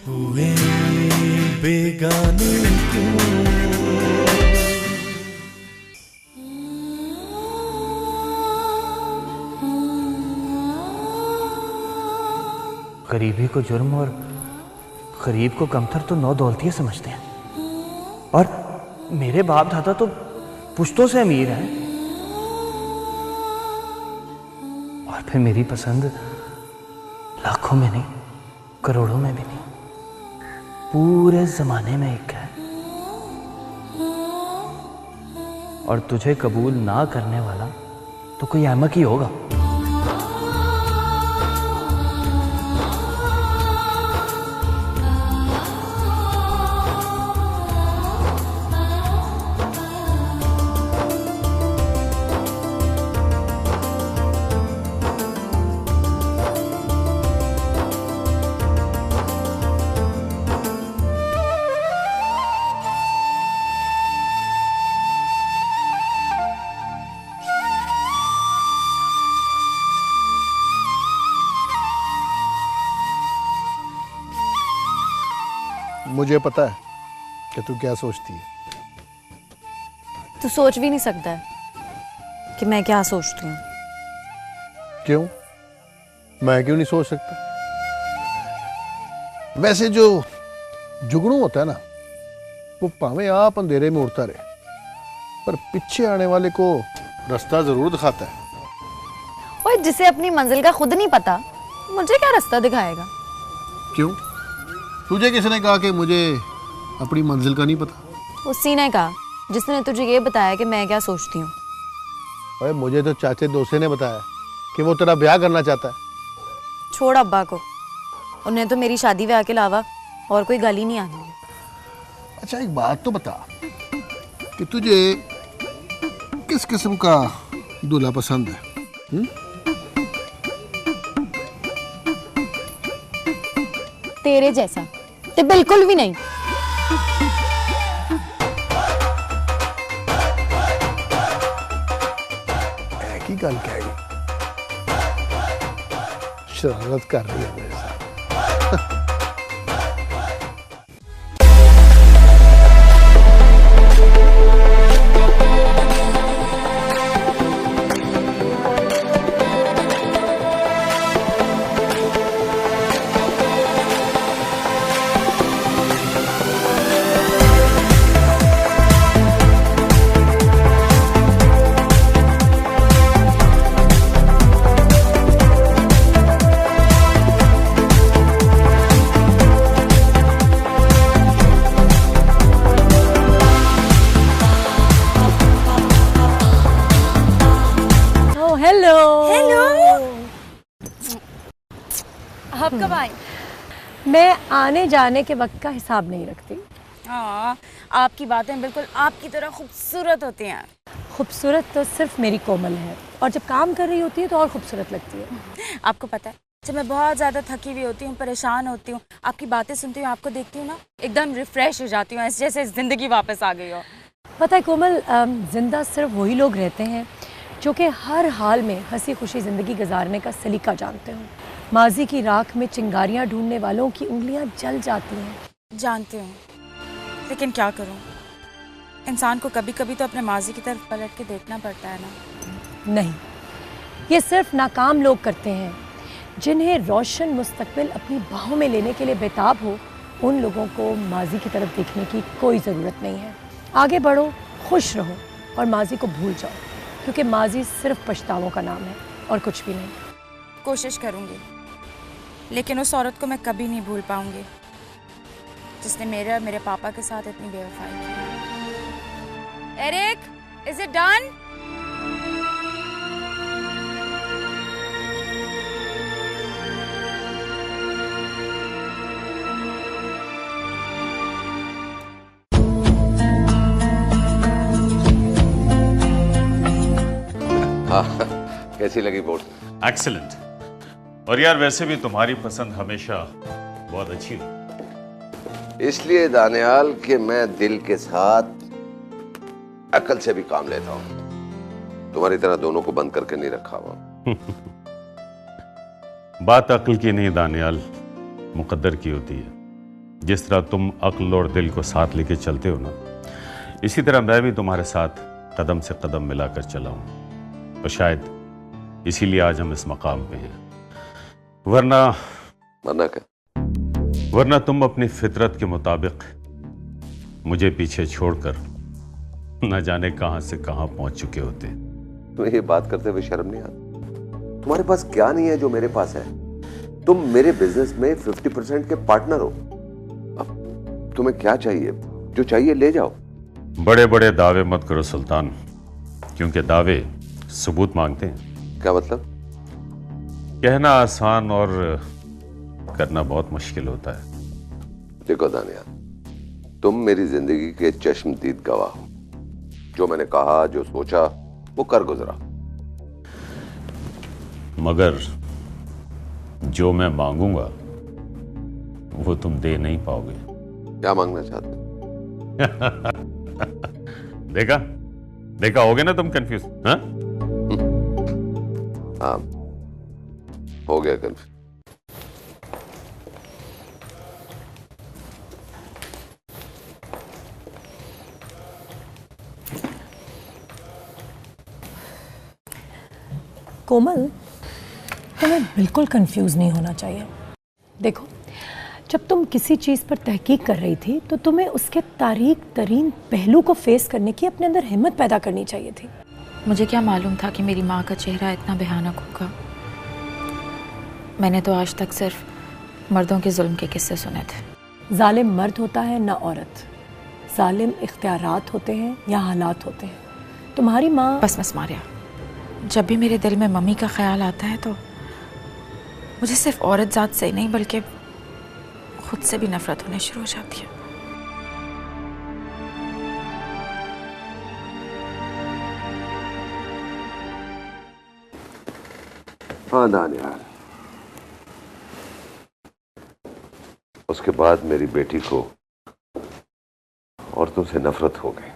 हुए बेगाने क्यों। गरीबी को जुर्म और गरीब को कमतर तो नौ दौलतिये समझते हैं, और मेरे बाप दादा तो पुश्तों से अमीर हैं। और फिर मेरी पसंद लाखों में नहीं, करोड़ों में भी नहीं, पूरे जमाने में एक है। और तुझे कबूल ना करने वाला तो कोई अहमक ही होगा। मुझे पता है कि तू क्या सोचती है। तू सोच भी नहीं सकता है कि मैं क्या सोचती हूँ। क्यों? मैं क्यों नहीं सोच सकता? वैसे जो जुगनू होता है ना, वो भावे आप अंधेरे में उड़ता रहे, पर पीछे आने वाले को रास्ता जरूर दिखाता है। और जिसे अपनी मंजिल का खुद नहीं पता, मुझे क्या रास्ता दिखाएगा? क्यों? तुझे किसने कहा कि मुझे अपनी मंजिल का नहीं पता? उसी ने कहा जिसने तुझे ये बताया कि मैं क्या सोचती हूँ। अरे मुझे तो चाचे दोसे ने बताया कि वो तेरा ब्याह करना चाहता है। छोड़ अब्बा को, उन्हें तो मेरी शादी ब्याह के अलावा और कोई गल ही नहीं आनी है। अच्छा एक बात तो बता कि तुझे किस किस्म का दूल्हा पसंद है? तेरे जैसा ते बिल्कुल भी नहीं। की गल कह गई, शरारत कर रही है मेरे साथ। आप कब आए? मैं आने जाने के वक्त का हिसाब नहीं रखती। हाँ, आपकी बातें बिल्कुल आपकी तरह खूबसूरत होती हैं। खूबसूरत तो सिर्फ मेरी कोमल है, और जब काम कर रही होती है तो और खूबसूरत लगती है। आपको पता है, जब मैं बहुत ज़्यादा थकी हुई होती हूँ, परेशान होती हूँ, आपकी बातें सुनती हूँ, आपको देखती हूँ ना, एकदम रिफ्रेश हो जाती हूँ, ऐसे जैसे ज़िंदगी वापस आ गई हो। पता है कोमल, जिंदा सिर्फ वही लोग रहते हैं जो कि हर हाल में हंसी खुशी ज़िंदगी गुजारने का सलीका जानते हो। माजी की राख में चिंगारियां ढूंढने वालों की उंगलियां जल जाती हैं। जानती हूँ, लेकिन क्या करूँ, इंसान को कभी कभी तो अपने माजी की तरफ पलट के देखना पड़ता है ना। नहीं, ये सिर्फ नाकाम लोग करते हैं। जिन्हें रोशन मुस्तकबिल अपनी बाहों में लेने के लिए बेताब हो, उन लोगों को माजी की तरफ देखने की कोई ज़रूरत नहीं है। आगे बढ़ो, खुश रहो और माजी को भूल जाओ, क्योंकि माजी सिर्फ पछतावों का नाम है और कुछ भी नहीं। कोशिश करूँगी, लेकिन उस औरत को मैं कभी नहीं भूल पाऊंगी जिसने मेरे और मेरे पापा के साथ इतनी बेवफाई की। Eric, is it done? कैसी लगी बोट? एक्सीलेंट। और यार वैसे भी तुम्हारी पसंद हमेशा बहुत अच्छी हुई। इसलिए दानियाल कि मैं दिल के साथ अकल से भी काम लेता हूँ। तुम्हारी तरह दोनों को बंद करके नहीं रखा हुआ। बात अक्ल की नहीं दानियाल, मुकद्दर की होती है। जिस तरह तुम अक्ल और दिल को साथ लेके चलते हो ना, इसी तरह मैं भी तुम्हारे साथ कदम से कदम मिलाकर चला हूं। और शायद इसीलिए आज हम इस मकाम पे हैं। वरना क्या? वरना तुम अपनी फितरत के मुताबिक मुझे पीछे छोड़कर न जाने कहां से कहां पहुंच चुके होते। तुम्हें ये बात करते हुए शर्म नहीं आती? तुम्हारे पास क्या नहीं है जो मेरे पास है? तुम मेरे बिजनेस में 50% के पार्टनर हो। अब तुम्हें क्या चाहिए? जो चाहिए ले जाओ। बड़े बड़े दावे मत करो सुल्तान, क्योंकि दावे सबूत मांगते हैं। क्या मतलब? कहना आसान और करना बहुत मुश्किल होता है। देखो दानिया, तुम मेरी जिंदगी के चश्मदीद गवाह हो। जो मैंने कहा, जो सोचा, वो कर गुजरा। मगर जो मैं मांगूंगा वो तुम दे नहीं पाओगे। क्या मांगना चाहते हो? देखा देखा, हो गए ना तुम कंफ्यूज? हाँ, हाँ हो गया कंफ्यूज। कोमल, तुम्हें बिल्कुल कंफ्यूज नहीं होना चाहिए। देखो, जब तुम किसी चीज़ पर तहकीक कर रही थी तो तुम्हें उसके तारीक तरीन पहलू को फेस करने की अपने अंदर हिम्मत पैदा करनी चाहिए थी। मुझे क्या मालूम था कि मेरी माँ का चेहरा इतना भयानक होगा। मैंने तो आज तक सिर्फ मर्दों के जुल्म के किस्से सुने थे। जालिम मर्द होता है ना औरत, जालिम इख्तियारात होते हैं या हालात होते हैं। तुम्हारी माँ बस मारिया, जब भी मेरे दिल में मम्मी का ख्याल आता है तो मुझे सिर्फ औरत जात से ही नहीं बल्कि खुद से भी नफरत होने शुरू हो जाती है। हाँ दानिया, उसके बाद मेरी बेटी को औरतों से नफरत हो गई।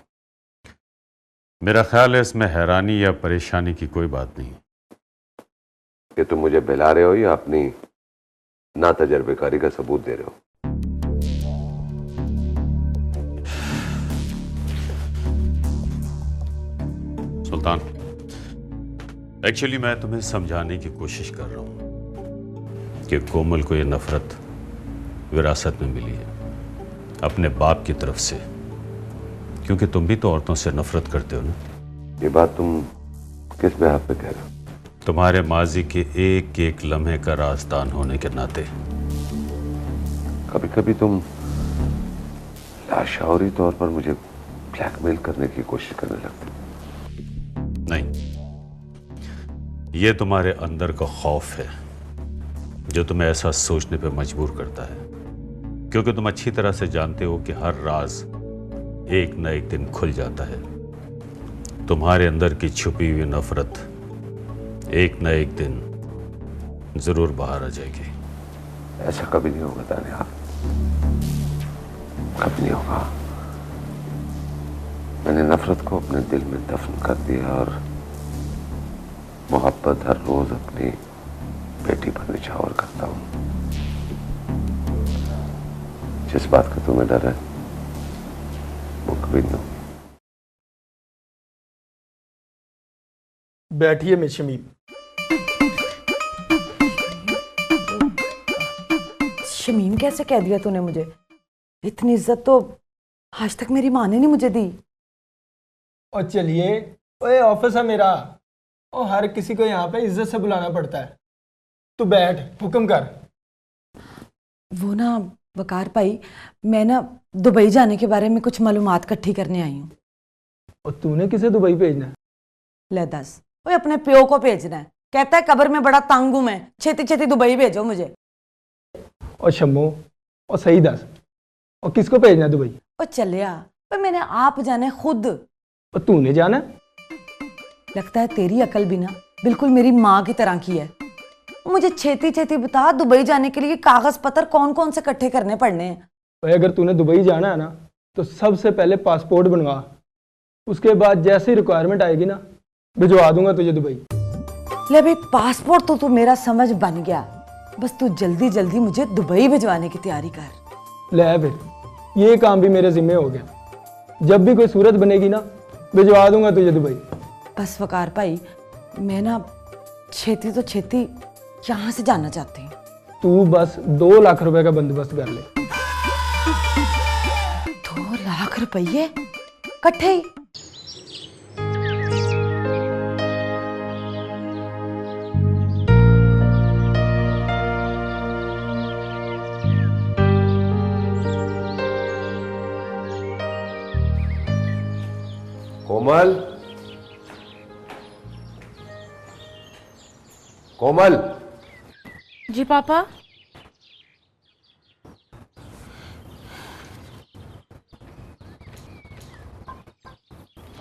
मेरा ख्याल है इसमें हैरानी या परेशानी की कोई बात नहीं। कि तुम मुझे बहला रहे हो या अपनी ना तजर्बेकारी का सबूत दे रहे हो? सुल्तान, एक्चुअली मैं तुम्हें समझाने की कोशिश कर रहा हूं कि कोमल को यह नफरत विरासत में मिली है अपने बाप की तरफ से, क्योंकि तुम भी तो औरतों से नफरत करते हो ना। ये बात तुम किस बिहाफ पे कह रहे हो? तुम्हारे माजी के एक एक लम्हे का राजदान होने के नाते। कभी कभी तुम लाशौरी तौर पर मुझे ब्लैकमेल करने की कोशिश करने लगते। नहीं, यह तुम्हारे अंदर का खौफ है जो तुम्हें ऐसा सोचने पर मजबूर करता है, क्योंकि तुम अच्छी तरह से जानते हो कि हर राज एक न एक दिन खुल जाता है। तुम्हारे अंदर की छुपी हुई नफरत एक न एक दिन जरूर बाहर आ जाएगी। ऐसा कभी नहीं होगा दानिया, कभी नहीं होगा। मैंने नफरत को अपने दिल में दफन कर दिया और मोहब्बत हर रोज अपनी बेटी पर निछावर करता हूं। जिस बात का तुम्हें डर है वो कभी नहीं होगी। बैठिए मिस शमीम। शमीम कैसे कह दिया तूने मुझे? इतनी इज्जत तो आज तक मेरी माँ ने नहीं मुझे दी। और चलिए, ओए ऑफिस है मेरा और हर किसी को यहाँ पे इज्जत से बुलाना पड़ता है। तू बैठ, हुक्म कर। वो ना वकार भाई, मैं ना दुबई जाने के बारे में कुछ मालूमात इकट्ठी करने आई हूँ। और तूने किसे दुबई भेजना है? ले दस। ओए अपने प्यो को भेजना है, कहता है कब्र में बड़ा तंग हूं मैं, छेती छेती दुबई भेजो मुझे। और शम्मो, और सही दस, और किसको भेजना है दुबई? और चलिया, पर मैंने आप जाने खुद। और तूने जाना? लगता है तेरी अकल भी ना बिल्कुल मेरी माँ की तरह की है। मुझे छेती छेती बता, दुबई जाने के लिए कागज पत्र कौन कौन से इकट्ठे करने पड़ने हैं? भाई अगर तूने दुबई जाना है ना तो सबसे पहले पासपोर्ट बनवा, उसके बाद जैसी रिक्वायरमेंट आएगी ना भिजवा दूंगा तुझे दुबई। ले भाई, पासपोर्ट तो तू मेरा समझ बन गया, बस तू जल्दी जल्दी मुझे दुबई भिजवाने की तैयारी कर। ले फिर ये काम भी मेरे जिम्मे हो गया। जब भी कोई सूरत बनेगी ना भिजवा दूंगा तुझे दुबई। बस वकार भाई, मैं ना छेती तो छेती यहाँ से जाना चाहती हूँ। तू बस 2 लाख रुपए का बंदोबस्त कर ले। 2 लाख रुपये कट्ठे ही? कोमल, कोमल। जी पापा।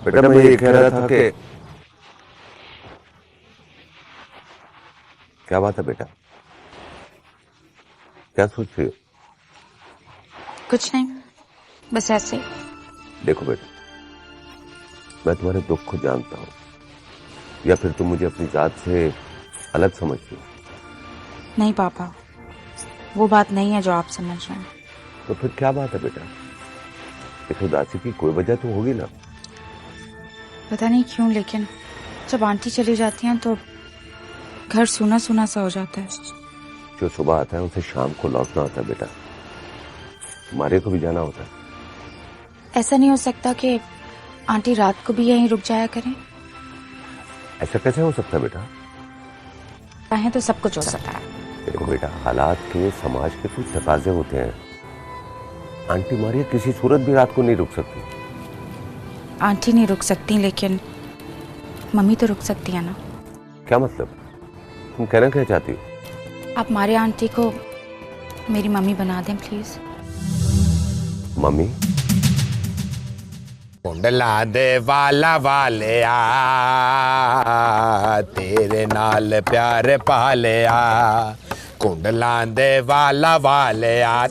बेटा मैं ये कह रहा था कि क्या बात है बेटा, क्या सोच रही हो? कुछ नहीं, बस ऐसे ही। देखो बेटा, मैं तुम्हारे दुख को जानता हूं, या फिर तुम मुझे अपनी जात से अलग समझती हो? नहीं पापा, वो बात नहीं है जो आप समझ रहे हैं। तो फिर क्या बात है बेटा? इस उदासी की कोई वजह तो होगी ना? पता नहीं क्यों, लेकिन जब आंटी चली जाती हैं तो घर सूना सूना सा हो जाता है। जो सुबह आता है उसे शाम को लौटना होता है बेटा, तुम्हारे को भी जाना होता है। ऐसा नहीं हो सकता कि आंटी रात को भी यहीं रुक जाया करें? ऐसा कैसे हो सकता है बेटा? चाहे तो सब कुछ हो सकता है। देखो बेटा, हालात के, समाज के कुछ तकाजे होते हैं। आंटी मारिया किसी सूरत भी रात को नहीं रुक सकती। आंटी नहीं रुक सकती, लेकिन मम्मी तो रुक सकती है ना। क्या मतलब? तुम कहना क्या चाहती हो? आप मारे आंटी को मेरी मम्मी बना दें प्लीज। मम्मी? कुंडला दे वाला वाले आ, तेरे नाल प्यार पाले आ, कुंडला दे वाला वाले आ।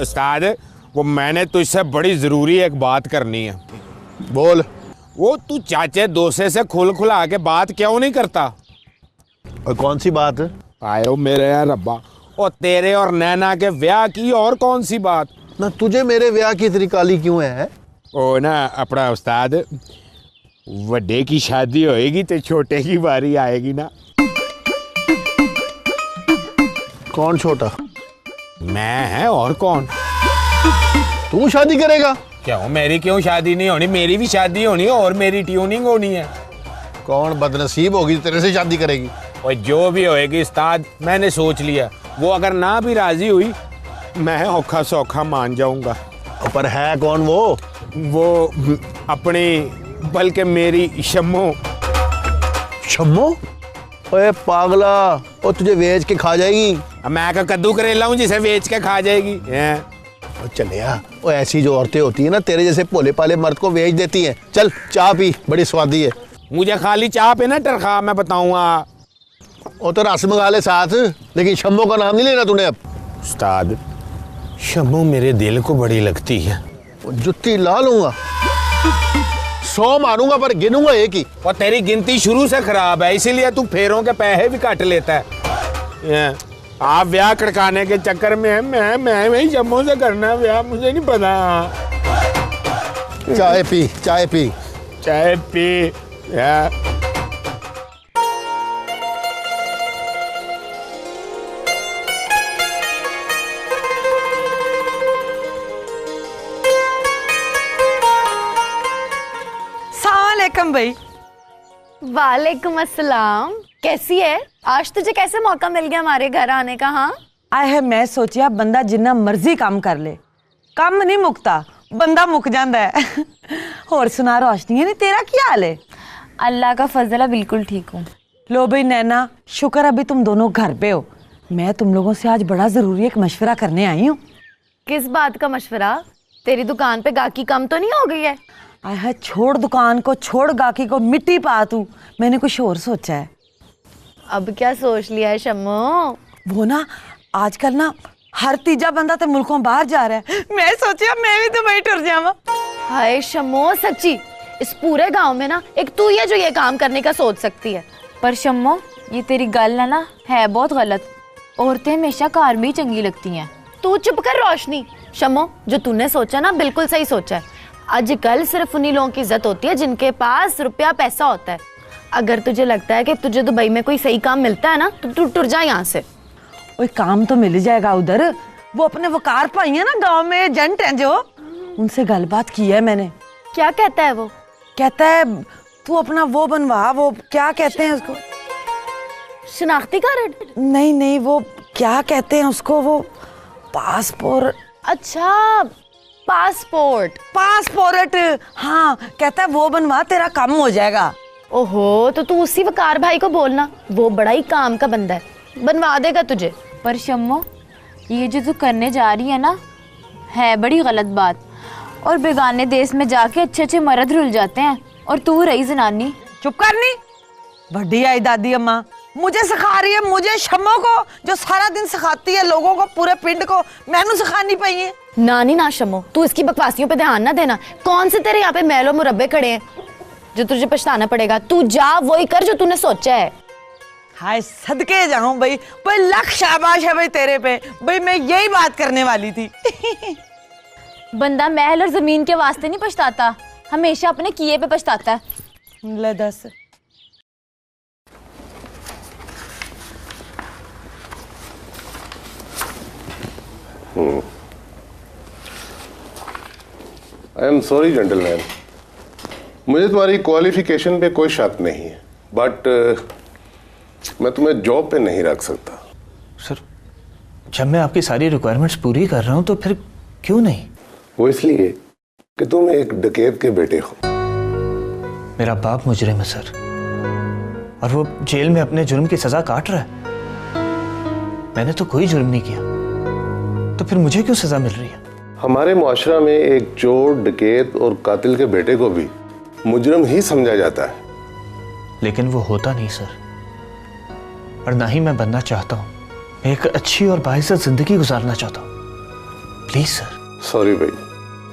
उस्ताद, वो मैंने तुझसे बड़ी जरूरी एक बात करनी है। बोल। वो तू चाचे दोसे से खुल खुला के बात क्यों नहीं करता? और कौन सी बात? आए हो मेरे यार रब्बा, और तेरे और नैना के ब्याह की और कौन सी बात? ना तुझे मेरे ब्याह की इतनी काली क्यों है? ओ ना अपना उस्ताद, वड्डे की शादी होएगी तो छोटे की बारी आएगी ना। कौन छोटा? मैं है और कौन? तू शादी करेगा? क्यों, मेरी क्यों शादी नहीं होनी? मेरी भी शादी होनी है और मेरी ट्यूनिंग होनी है। कौन बदनसीब होगी तेरे से शादी करेगी? और जो भी होएगी उस्ताद, मैंने सोच लिया, वो अगर ना भी राजी हुई मैं औखा सौखा मान जाऊंगा। पर है कौन वो? वो अपनी, बल्कि मेरी शम्मो। शम्मो? ओए पागला, वो तुझे बेच के खा जाएगी। मैं का कद्दू करेला हूँ जिसे बेच के खा जाएगी? चले यार, वो ऐसी जो औरतें होती है ना, तेरे जैसे भोले पाले मर्द को बेच देती हैं। चल चाय पी, बड़ी स्वादी है। मुझे खाली चाय पे ना टरखा, मैं बताऊंगा। वो तो रस मंगा ले साथ, लेकिन शम्मो का नाम नहीं लेना तूने अब। उस्ताद, शम्मो मेरे दिल को बड़ी लगती है। जुत्ती ला लूंगा, 100 मारूंगा पर गिनूंगा एक ही। और तेरी गिनती शुरू से खराब है, इसीलिए तू फेरों के पैसे भी काट लेता है। आप ब्याह कड़काने के चक्कर में है, मैं वही जम्मू से करना ब्याह, मुझे नहीं पता। चाय पी, चाय पी, चाय पी। सलाम भाई। वालेकुम अस्सलाम। कैसी है? आज तुझे कैसे मौका मिल गया हमारे घर आने का? हाँ आए है, मैं सोचिया बंदा जिन्ना मर्जी काम कर ले, काम नहीं मुकता, बंदा मुक जाता है। और सुना रोशनी, नहीं तेरा क्या हाल है? अल्लाह का फजल है, बिल्कुल ठीक हूँ। लो भाई नैना, शुक्र अभी तुम दोनों घर पे हो। मैं तुम लोगों से आज बड़ा जरूरी एक मशवरा करने आई हूँ। किस बात का मशवरा? तेरी दुकान पे गाकी कम तो नहीं हो गई है? आए है, छोड़ दुकान को, छोड़ गाकी को, मिट्टी पा तू। मैंने कुछ और सोचा है। अब क्या सोच लिया है शम्मो? वो ना आजकल ना हर तीजा बंदा तो मुल्कों बाहर जा रहा है। मैं सोचा मैं भी तो वही टुर जावा। हाय शम्मो, सच्ची इस पूरे गांव में ना एक तू ही है जो ये काम करने का सोच सकती है। पर शम्मो, ये तेरी गल है ना, है बहुत गलत। औरतें हमेशा कार में ही चंगी लगती हैं। तू चुप कर रोशनी। शमो, जो तूने सोचा ना बिल्कुल सही सोचा है। आजकल सिर्फ उन्हीं लोगों की इज्जत होती है जिनके पास रुपया पैसा होता है। अगर तुझे लगता है कि तुझे दुबई में कोई सही काम मिलता है ना तो तू टुर जा यहाँ से। ओए काम तो मिल जाएगा उधर। वो अपने वकार भाई है ना, गांव में एजेंट हैं जो, उनसे गलबात की है मैंने। क्या कहता है वो? कहता है तू अपना वो बनवा, वो क्या कहते हैं उसको, शनाख्ती कार्ड? नहीं नहीं, वो क्या कहते हैं उसको, वो पासपोर्ट। अच्छा, पासपोर्ट। पासपोर्ट, हाँ। कहता है वो बनवा, तेरा काम हो जाएगा। ओहो, तो तू उसी वकार भाई को बोलना, वो बड़ा ही काम का बंदा है, बनवा देगा तुझे। पर शम्मो, ये जो तू करने जा रही है ना, है बड़ी गलत बात। और बेगाने देश में जाके अच्छे अच्छे मर्द रुल जाते हैं और तू रही जनानी। चुप करनी। बड़ी आई दादी अम्मा, मुझे सिखा रही है, मुझे शम्मो को, जो सारा दिन सिखाती है लोगों को, पूरे पिंड को, मैनू सिखानी पाई है। नानी ना शम्मो, तू इसकी बकवासियों पे ध्यान ना देना। कौन से तेरे यहाँ पे मैलो मुरब्बे खड़े हैं जो तुझे पछताना पड़ेगा? तू जा वही कर जो तूने सोचा है। हाय सदके जाऊं भाई, भाई लाख शाबाश है भाई तेरे पे। भाई मैं यही बात करने वाली थी। बंदा महल और जमीन के वास्ते नहीं पछताता, हमेशा अपने किए पे पछताता है। ले दस। आई एम सॉरी जेंटलमैन, मुझे तुम्हारी क्वालिफिकेशन पे कोई शक नहीं है, बट मैं तुम्हें जॉब पे नहीं रख सकता। सर, जब मैं आपकी सारी रिक्वायरमेंट्स पूरी कर रहा हूं तो फिर क्यों नहीं? वो इसलिए कि तुम एक डकैत के बेटे हो। मेरा बाप मुजरिम है सर, और वो जेल में अपने जुर्म की सजा काट रहा है। मैंने तो कोई जुर्म नहीं किया, तो फिर मुझे क्यों सजा मिल रही है? हमारे मुआशरा में एक चोर, डकैत और कातिल के बेटे को भी मुजरिम ही समझा जाता है। लेकिन वो होता नहीं सर, और ना ही मैं बनना चाहता हूँ। मैं एक अच्छी और बाइज्जत जिंदगी गुजारना चाहता हूँ। Please sir. सॉरी भाई,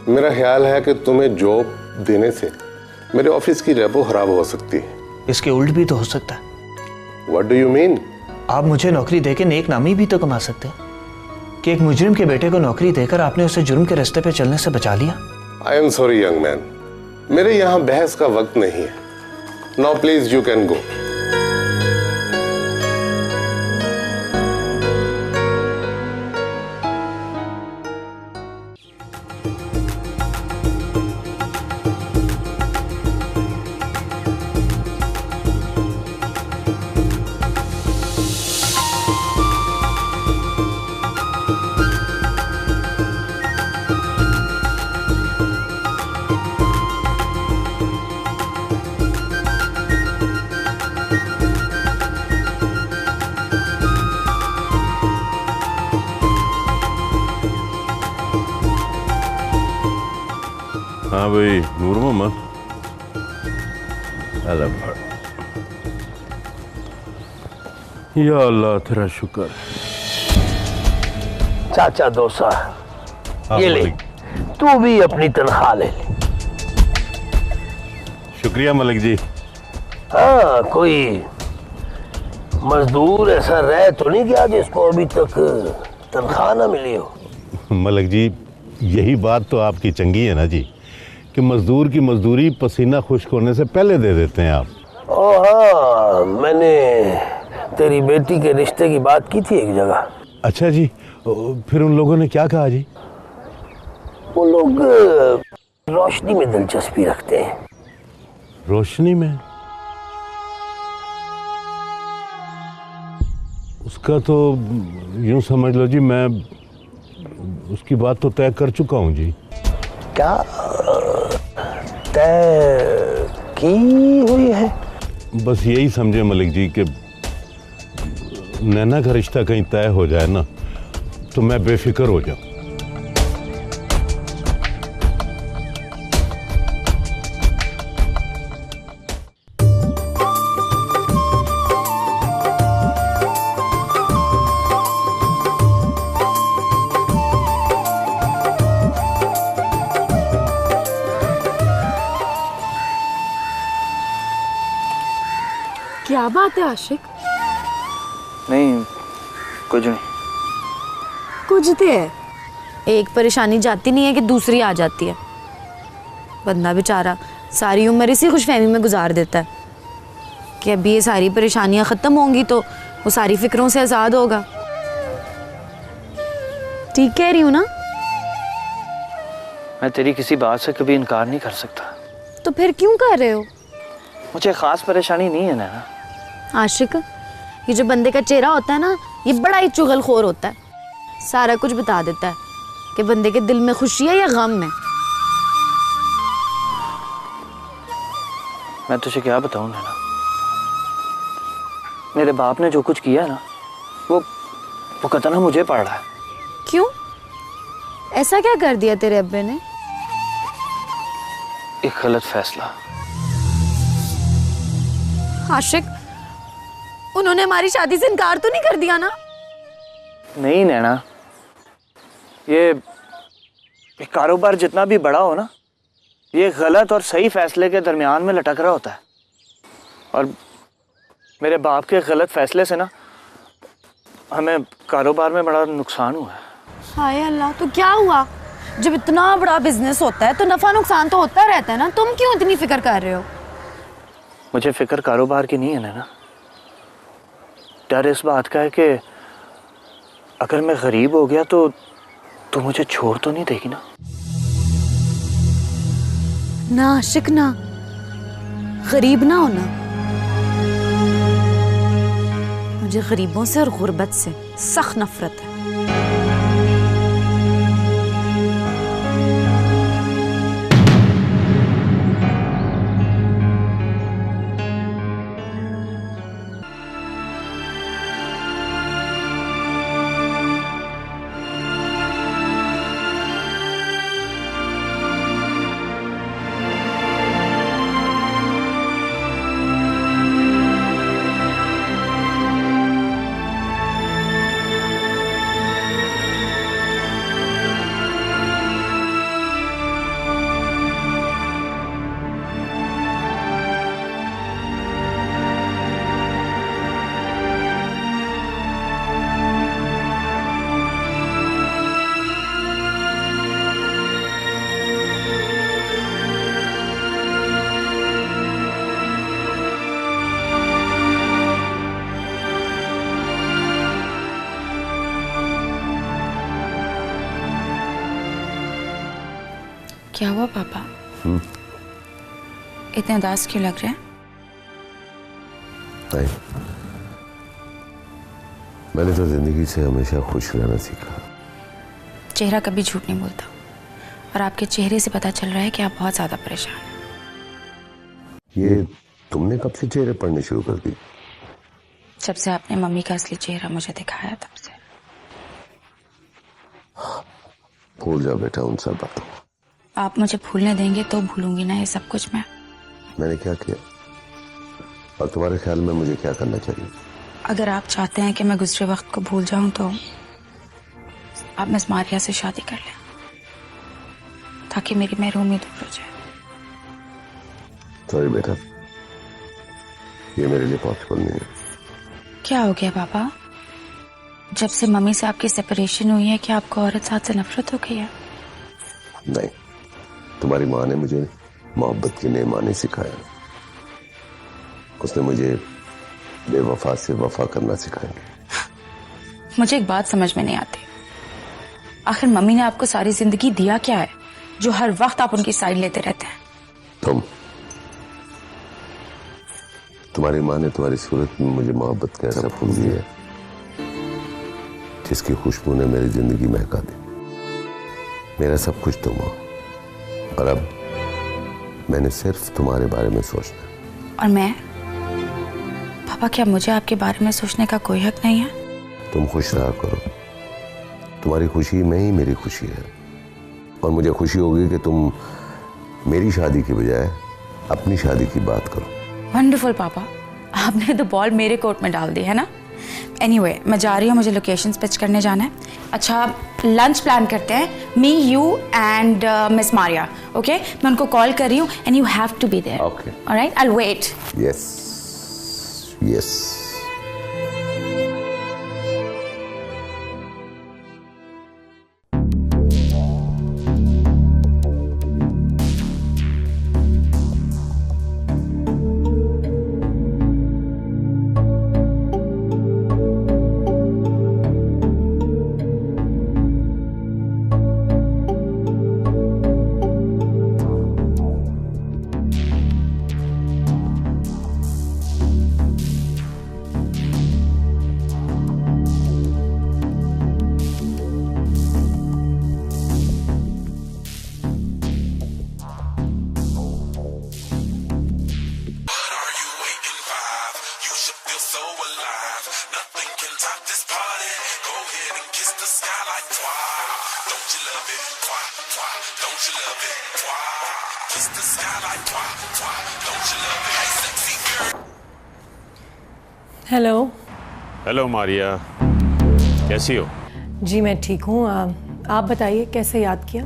मेरा ख्याल है कि तुम्हें जॉब देने से मेरे ऑफिस की रेपो खराब हो सकती है। इसके उल्ट भी तो हो सकता है। What do you mean? आप मुझे नौकरी देके नेक नामी भी तो कमा सकते हैं कि एक मुजरिम के बेटे को नौकरी देकर आपने उसे जुर्म के रास्ते पे चलने से बचा लिया। I am sorry young man, मेरे यहाँ बहस का वक्त नहीं है। Now please you can go. हाँ भाई नूर मोहम्मद, या अल्लाह तेरा शुक्र। चाचा दोसा, ये ले, तू भी अपनी तनख्वाह ले ले। शुक्रिया मलिक जी। हाँ, कोई मजदूर ऐसा रह तो नहीं गया जिसको अभी तक तनख्वाह ना मिली हो? मलिक जी, यही बात तो आपकी चंगी है ना जी, कि मजदूर की मजदूरी पसीना खुश्क होने से पहले दे देते हैं आप। ओ हाँ, मैंने तेरी बेटी के रिश्ते की बात की थी एक जगह। अच्छा जी, फिर उन लोगों ने क्या कहा जी? वो लोग रोशनी में दिलचस्पी रखते हैं। रोशनी में? उसका तो यूं समझ लो जी, मैं उसकी बात तो तय कर चुका हूं जी। क्या तय की हुई है? बस यही समझे मलिक जी कि नैना का रिश्ता कहीं तय हो जाए ना तो मैं बेफिक्र हो जाऊं। क्या बात है आशिक? नहीं, कुछ नहीं। कुछ तो है, एक परेशानी जाती नहीं है कि दूसरी आ जाती है। बंदा बेचारा सारी उम्र इसी खुशफहमी में गुजार देता है कि अभी ये सारी परेशानियां ख़त्म होंगी तो वो सारी फिक्रों से आज़ाद होगा। ठीक कह रही हूँ ना? मैं तेरी किसी बात से कभी इनकार नहीं कर सकता। तो फिर क्यों कर रहे हो? मुझे खास परेशानी नहीं है ना। आशिक, ये जो बंदे का चेहरा होता है ना, ये बड़ा ही चुगलखोर होता है। सारा कुछ बता देता है कि बंदे के दिल में खुशी है या गम है। मैं तुझे क्या बताऊं नैना, मेरे बाप ने जो कुछ किया ना वो कतना मुझे पड़ रहा है। क्यों? ऐसा क्या कर दिया तेरे अब्बे ने? एक गलत फैसला। आशिक, उन्होंने हमारी शादी से इनकार तो नहीं कर दिया ना? नहीं नैना, ये कारोबार जितना भी बड़ा हो ना, ये गलत और सही फैसले के दरमियान में लटक रहा होता है। और मेरे बाप के गलत फैसले से ना हमें कारोबार में बड़ा नुकसान हुआ है। हाय अल्लाह, तो क्या हुआ? जब इतना बड़ा बिजनेस होता है तो नफा नुकसान तो होता रहता है ना, तुम क्यों इतनी फिक्र कर रहे हो? मुझे फिक्र कारोबार की नहीं है ना, डर इस बात का है कि अगर मैं गरीब हो गया तो मुझे छोड़ तो नहीं देगी ना। ना आशिक ना, गरीब ना होना। मुझे गरीबों से और गुर्बत से सख्त नफरत है। क्या हुआ पापा? इतने उदास क्यों लग रहे हैं? नहीं, मैंने तो जिंदगी से हमेशा खुश रहना सीखा। चेहरा कभी झूठ नहीं बोलता, और आपके चेहरे से पता चल रहा है कि आप बहुत ज्यादा परेशान हैं। ये तुमने कब से चेहरे पढ़ने शुरू कर दी? जब से आपने मम्मी का असली चेहरा मुझे दिखाया तब से। भूल जाओ बेटा उन सब बातों। आप मुझे भूलने देंगे तो भूलूंगी ना ये सब कुछ। मैंने क्या किया और तुम्हारे ख्याल में मुझे क्या करना चाहिए? अगर आप चाहते हैं कि मैं गुजरे वक्त को भूल जाऊं तो आप मिस मारिया से शादी कर लें, ताकि मेरी महरूमी दूर हो जाए। सॉरी बेटा, ये मेरे लिए पॉसिबल नहीं है। क्या हो गया पापा? जब से मम्मी से आपकी सेपरेशन हुई है क्या आपको औरत साथ से नफरत हो गई है? नहीं, तुम्हारी माँ ने मुझे मोहब्बत के नए माने सिखाया। उसने मुझे बेवफा से वफा करना सिखाया। मुझे एक बात समझ में नहीं आती, आखिर मम्मी ने आपको सारी जिंदगी दिया क्या है जो हर वक्त आप उनकी साइड लेते रहते हैं? तुम्हारी माँ ने तुम्हारी सूरत में मुझे मोहब्बत का ऐसा फूल दिया है जिसकी खुशबू ने मेरी जिंदगी महका दी। मेरा सब कुछ तुम हो और अब मैंने सिर्फ तुम्हारे बारे में सोचना है। और मैं? पापा, क्या मुझे आपके बारे में सोचने का कोई हक नहीं है? तुम खुश रहा करो, तुम्हारी खुशी में ही मेरी खुशी है। और मुझे खुशी होगी कि तुम मेरी शादी की बजाय अपनी शादी की बात करो। वंडरफुल पापा, आपने तो बॉल मेरे कोर्ट में डाल दी है ना। एनीवे, मैं जा रही हूँ, मुझे लोकेशन पिच करने जाना है। अच्छा, लंच प्लान करते हैं, me, you and miss Maria. Okay, मैं उनको कॉल कर रही हूँ and you have to be there. Okay, alright, I will wait. Yes yes. Hello. Hello Maria, कैसी हो? जी मैं ठीक हूँ। आप बताइए कैसे याद किया?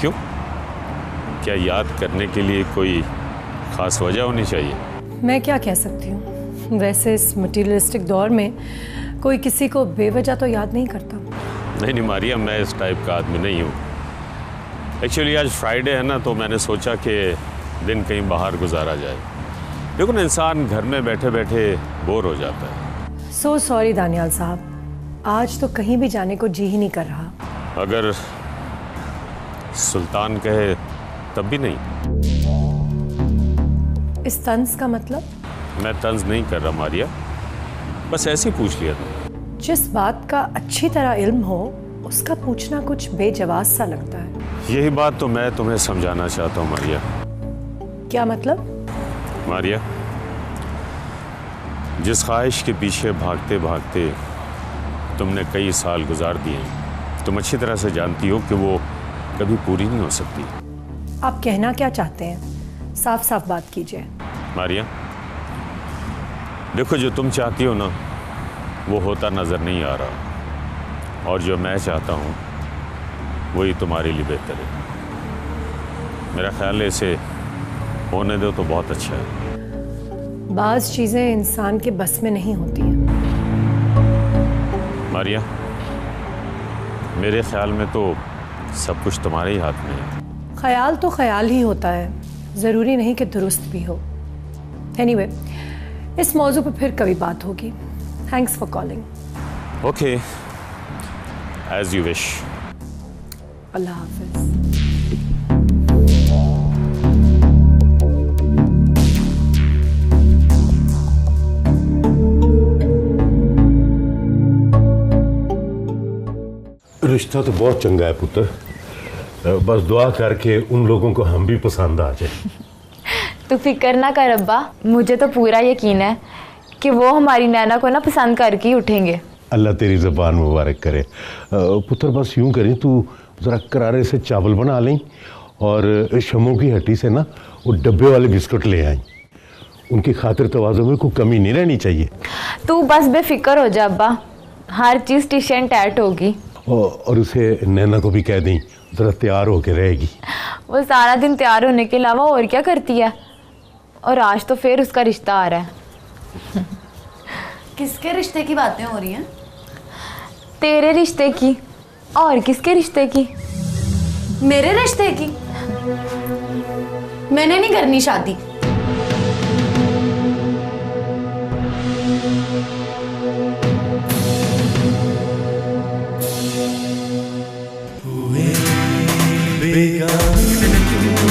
क्यों? क्या याद करने के लिए कोई खास वजह होनी चाहिए? मैं क्या कह सकती हूँ, वैसे इस मटीरियलिस्टिक दौर में कोई किसी को बेवजह तो याद नहीं करता। नहीं मारिया, मैं इस टाइप का आदमी नहीं हूँ। एक्चुअली आज फ्राइडे है ना, तो मैंने सोचा कि दिन कहीं बाहर गुजारा जाए। देखो ना, इंसान घर में बैठे बैठे बोर हो जाता है। सो सॉरी दानियाल साहब, आज तो कहीं भी जाने को जी ही नहीं कर रहा। अगर सुल्तान कहे तब भी नहीं? इस तंज का मतलब? मैं तंज नहीं कर रहा मारिया, बस ऐसे ही पूछ लिया था। जिस बात का अच्छी तरह इल्म हो उसका पूछना कुछ बेजवाब सा लगता है। यही बात तो मैं तुम्हें समझाना चाहता हूँ मारिया। क्या मतलब? मारिया, जिस ख्वाहिश के पीछे भागते भागते तुमने कई साल गुजार दिए, तुम अच्छी तरह से जानती हो कि वो कभी पूरी नहीं हो सकती। आप कहना क्या चाहते हैं? साफ साफ बात कीजिए। मारिया देखो, जो तुम चाहती हो ना वो होता नजर नहीं आ रहा, और जो मैं चाहता हूँ वही तुम्हारे लिए बेहतर है। मेरा ख्याल है इसे होने दो तो बहुत अच्छा है। बाज़ चीजें इंसान के बस में नहीं होती हैं। मारिया, मेरे ख्याल में तो सब कुछ तुम्हारे ही हाथ में है। ख्याल तो ख्याल ही होता है, ज़रूरी नहीं कि दुरुस्त भी हो। एनीवे, इस मौजू पर फिर कभी बात होगी। Thanks for calling. Okay, as you wish. अल्लाह हाफिज। रिश्ता तो बहुत चंगा है पुत्र, बस दुआ करके उन लोगों को हम भी पसंद आ जाए। तू फिक्र ना कर अब्बा, मुझे तो पूरा यकीन है कि वो हमारी नैना को ना पसंद करके ही उठेंगे। अल्लाह तेरी ज़बान मुबारक करे। पुत्र बस यूं करें, तू ज़रा करारे से चावल बना लें और शमों की हट्टी से ना वो डब्बे वाले बिस्कुट ले आएं। उनकी खातिर तवाज़ो में कोई कमी नहीं रहनी चाहिए। तू बस बेफिक्र हो जा अब्बा, हर चीज़ टिश एंड टैट होगी। और उसे नैना को भी कह दें ज़रा तैयार होके रहेगी। वो सारा दिन तैयार होने के अलावा और क्या करती है, और आज तो फिर उसका रिश्ता आ रहा है। किसके रिश्ते की बातें हो रही हैं? तेरे रिश्ते की। और किसके रिश्ते की? मेरे रिश्ते की? मैंने नहीं करनी शादी। बेगानी